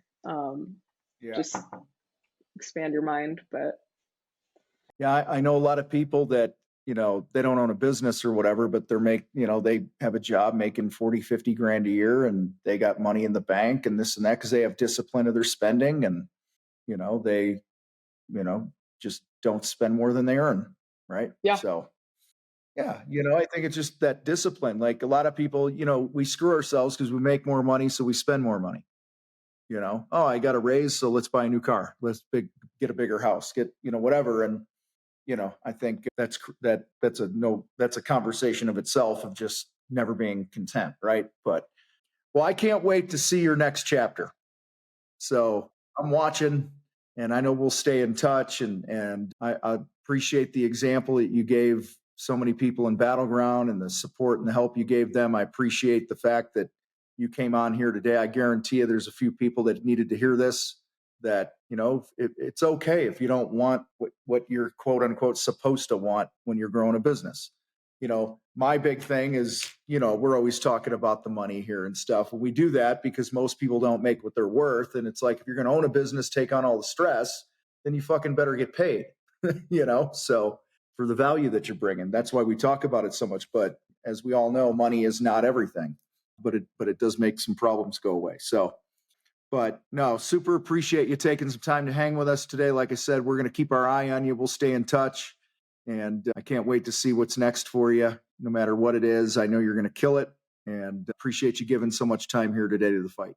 Yeah. Just expand your mind. But Yeah. I know a lot of people that, they don't own a business or whatever, but they have a job making 40, 50 grand a year and they got money in the bank and this and that because they have discipline of their spending and, they, just don't spend more than they earn. Right. yeah, So, Yeah, I think it's just that discipline. Like a lot of people, we screw ourselves because we make more money, so we spend more money. Oh, I got a raise, so let's buy a new car. Get a bigger house, get whatever. And I think that's a conversation of itself of just never being content, right? But well, I can't wait to see your next chapter. So I'm watching, and I know we'll stay in touch. And I appreciate the example that you gave so many people in Battleground and the support and the help you gave them. I appreciate the fact that you came on here today. I guarantee you there's a few people that needed to hear this, that, it's okay if you don't want what you're quote unquote supposed to want when you're growing a business. My big thing is, we're always talking about the money here and stuff. And we do that because most people don't make what they're worth. And it's like, if you're going to own a business, take on all the stress, then you fucking better get paid, So for the value that you're bringing, that's why we talk about it so much. But as we all know, money is not everything, but it does make some problems go away. So, but no, super appreciate you taking some time to hang with us today. Like I said, we're going to keep our eye on you. We'll stay in touch. And I can't wait to see what's next for you, no matter what it is. I know you're going to kill it, and appreciate you giving so much time here today to the fight.